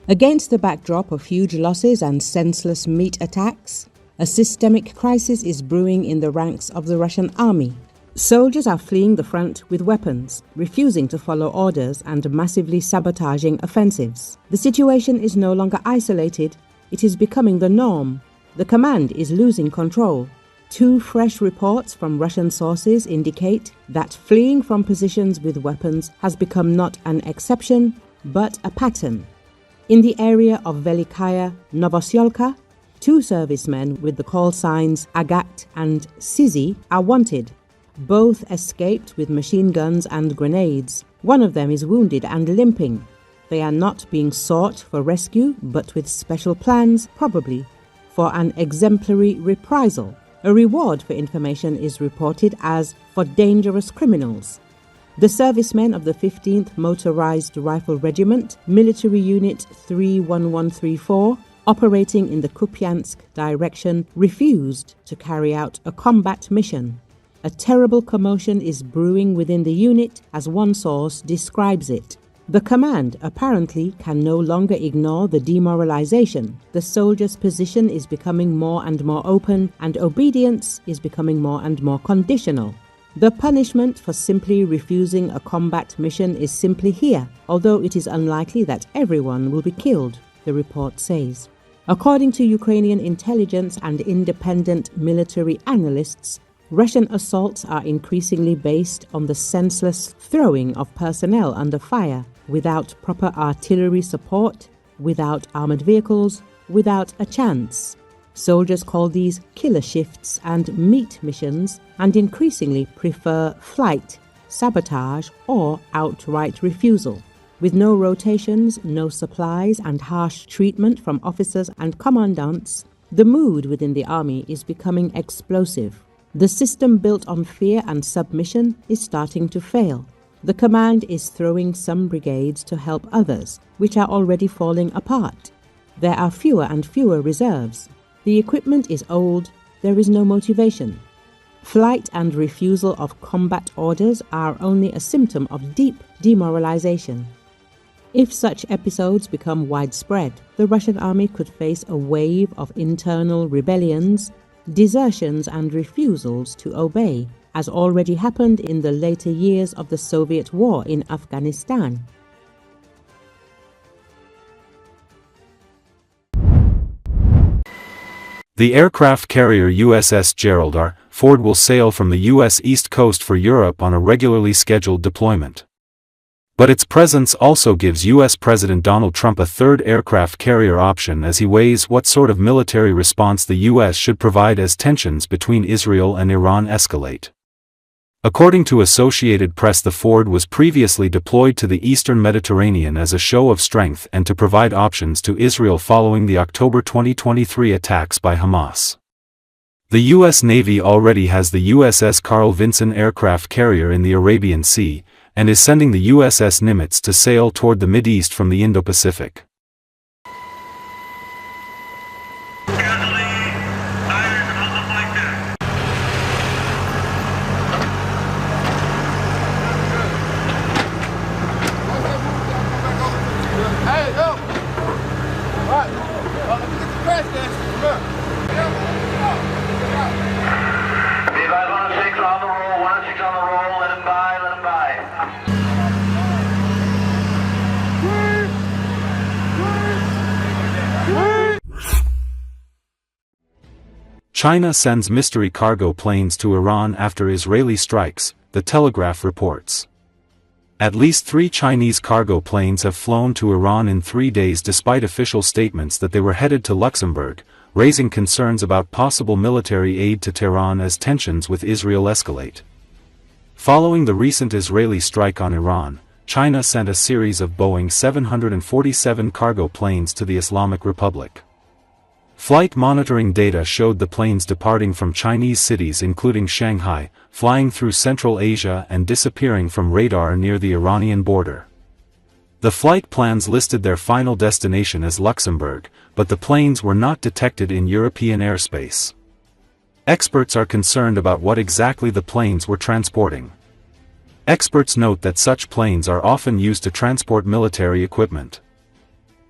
Against the backdrop of huge losses and senseless meat attacks, a systemic crisis is brewing in the ranks of the Russian army. Soldiers are fleeing the front with weapons, refusing to follow orders and massively sabotaging offensives. The situation is no longer isolated, it is becoming the norm. The command is losing control. Two fresh reports from Russian sources indicate that fleeing from positions with weapons has become not an exception, but a pattern. In the area of Velikaya Novosyolka, two servicemen with the call signs Agat and Sizy are wanted. Both escaped with machine guns and grenades. One of them is wounded and limping. They are not being sought for rescue, but with special plans, probably, for an exemplary reprisal. A reward for information is reported as for dangerous criminals. The servicemen of the 15th Motorized Rifle Regiment, Military Unit 31134, operating in the Kupyansk direction, refused to carry out a combat mission. A terrible commotion is brewing within the unit, as one source describes it. The command apparently can no longer ignore the demoralization. The soldier's position is becoming more and more open, and obedience is becoming more and more conditional. The punishment for simply refusing a combat mission is simply here, although it is unlikely that everyone will be killed, the report says. According to Ukrainian intelligence and independent military analysts, Russian assaults are increasingly based on the senseless throwing of personnel under fire, without proper artillery support, without armored vehicles, without a chance. Soldiers call these killer shifts and meat missions, and increasingly prefer flight, sabotage, or outright refusal. With no rotations, no supplies, and harsh treatment from officers and commandants, the mood within the army is becoming explosive. The system built on fear and submission is starting to fail. The command is throwing some brigades to help others, which are already falling apart. There are fewer and fewer reserves. The equipment is old, there is no motivation. Flight and refusal of combat orders are only a symptom of deep demoralization. If such episodes become widespread, the Russian army could face a wave of internal rebellions, desertions and refusals to obey, as already happened in the later years of the Soviet war in Afghanistan. The aircraft carrier USS Gerald R. Ford will sail from the U.S. East Coast for Europe on a regularly scheduled deployment. But its presence also gives U.S. President Donald Trump a third aircraft carrier option as he weighs what sort of military response the U.S. should provide as tensions between Israel and Iran escalate. According to Associated Press, the Ford was previously deployed to the eastern Mediterranean as a show of strength and to provide options to Israel following the October 2023 attacks by Hamas. The U.S. Navy already has the USS Carl Vinson aircraft carrier in the Arabian Sea, and is sending the USS Nimitz to sail toward the Mideast from the Indo-Pacific. China sends mystery cargo planes to Iran after Israeli strikes, the Telegraph reports. At least 3 Chinese cargo planes have flown to Iran in 3 days despite official statements that they were headed to Luxembourg, raising concerns about possible military aid to Tehran as tensions with Israel escalate. Following the recent Israeli strike on Iran, China sent a series of Boeing 747 cargo planes to the Islamic Republic. Flight monitoring data showed the planes departing from Chinese cities including Shanghai, flying through Central Asia and disappearing from radar near the Iranian border. The flight plans listed their final destination as Luxembourg, but the planes were not detected in European airspace. Experts are concerned about what exactly the planes were transporting. Experts note that such planes are often used to transport military equipment.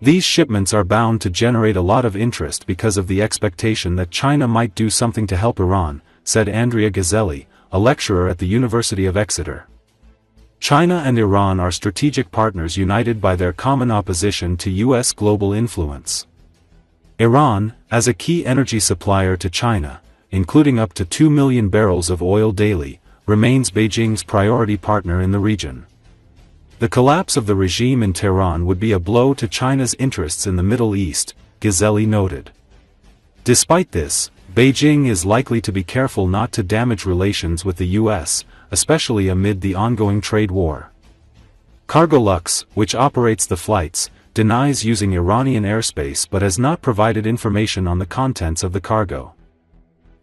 These shipments are bound to generate a lot of interest because of the expectation that China might do something to help Iran, said Andrea Gazelli, a lecturer at the University of Exeter. China and Iran are strategic partners united by their common opposition to U.S. global influence. Iran, as a key energy supplier to China, including up to 2 million barrels of oil daily, remains Beijing's priority partner in the region. The collapse of the regime in Tehran would be a blow to China's interests in the Middle East, Gazelli noted. Despite this, Beijing is likely to be careful not to damage relations with the U.S., especially amid the ongoing trade war. Cargolux, which operates the flights, denies using Iranian airspace but has not provided information on the contents of the cargo.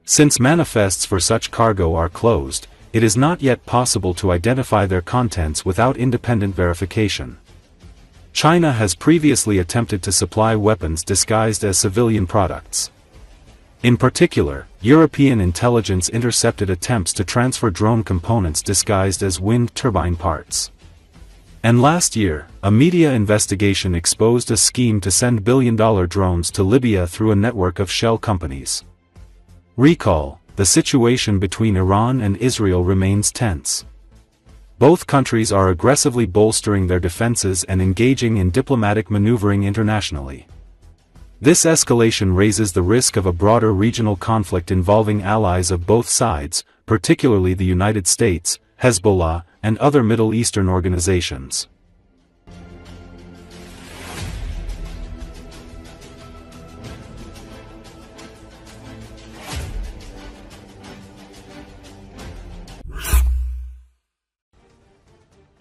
Since manifests for such cargo are closed, it is not yet possible to identify their contents without independent verification. China has previously attempted to supply weapons disguised as civilian products. In particular, European intelligence intercepted attempts to transfer drone components disguised as wind turbine parts. And last year, a media investigation exposed a scheme to send billion-dollar drones to Libya through a network of shell companies. Recall, the situation between Iran and Israel remains tense. Both countries are aggressively bolstering their defenses and engaging in diplomatic maneuvering internationally. This escalation raises the risk of a broader regional conflict involving allies of both sides, particularly the United States, Hezbollah, and other Middle Eastern organizations.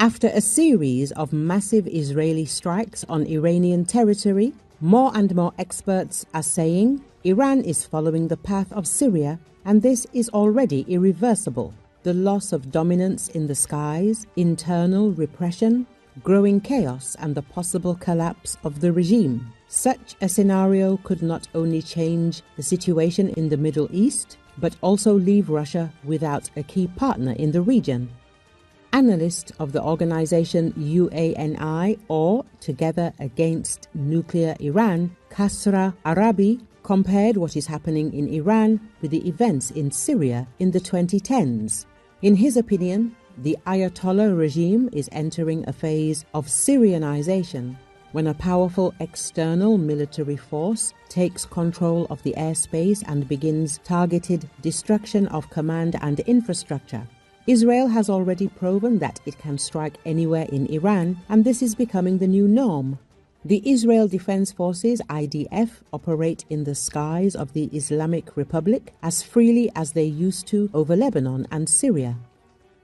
After a series of massive Israeli strikes on Iranian territory, more and more experts are saying Iran is following the path of Syria, and this is already irreversible. The loss of dominance in the skies, internal repression, growing chaos, and the possible collapse of the regime. Such a scenario could not only change the situation in the Middle East, but also leave Russia without a key partner in the region. Analyst of the organization UANI, or Together Against Nuclear Iran, Kasra Arabi, compared what is happening in Iran with the events in Syria in the 2010s. In his opinion, the Ayatollah regime is entering a phase of Syrianization, when a powerful external military force takes control of the airspace and begins targeted destruction of command and infrastructure. Israel has already proven that it can strike anywhere in Iran, and this is becoming the new norm. The Israel Defense Forces, IDF, operate in the skies of the Islamic Republic as freely as they used to over Lebanon and Syria.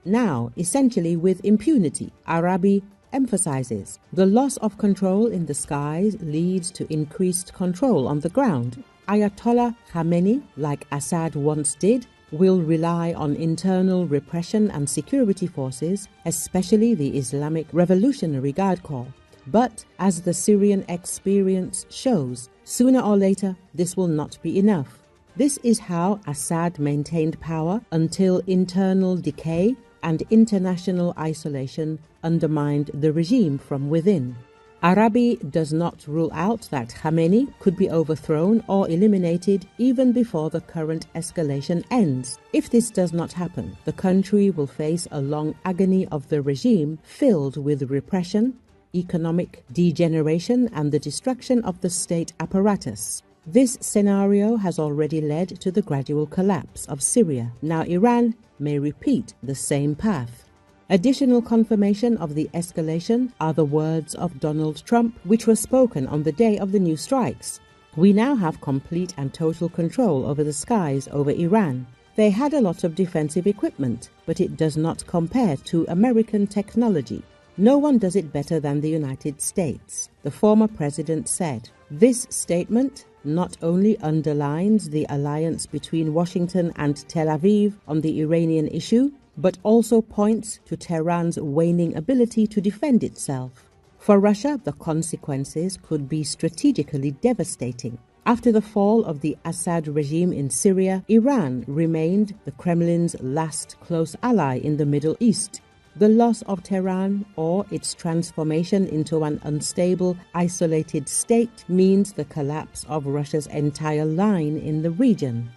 Now, essentially with impunity, Arabi emphasizes the loss of control in the skies leads to increased control on the ground. Ayatollah Khamenei, like Assad once did, will rely on internal repression and security forces, especially the Islamic Revolutionary Guard Corps. But, as the Syrian experience shows, sooner or later this will not be enough. This is how Assad maintained power until internal decay and international isolation undermined the regime from within. Arabi does not rule out that Khamenei could be overthrown or eliminated even before the current escalation ends. If this does not happen, the country will face a long agony of the regime filled with repression, economic degeneration, and the destruction of the state apparatus. This scenario has already led to the gradual collapse of Syria. Now Iran may repeat the same path. Additional confirmation of the escalation are the words of Donald Trump, which were spoken on the day of the new strikes. We now have complete and total control over the skies over Iran. They had a lot of defensive equipment, but it does not compare to American technology. No one does it better than the United States, the former president said. This statement not only underlines the alliance between Washington and Tel Aviv on the Iranian issue, but also points to Tehran's waning ability to defend itself. For Russia, the consequences could be strategically devastating. After the fall of the Assad regime in Syria, Iran remained the Kremlin's last close ally in the Middle East. The loss of Tehran or its transformation into an unstable, isolated state means the collapse of Russia's entire line in the region.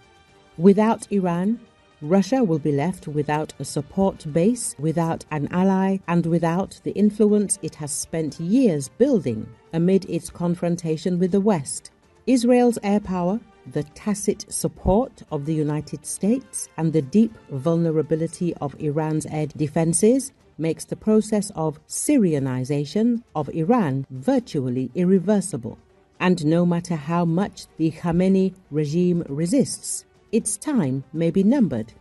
Without Iran, Russia will be left without a support base, without an ally, and without the influence it has spent years building amid its confrontation with the West. Israel's air power, the tacit support of the United States, and the deep vulnerability of Iran's air defenses makes the process of Syrianization of Iran virtually irreversible. And no matter how much the Khamenei regime resists, its time may be numbered.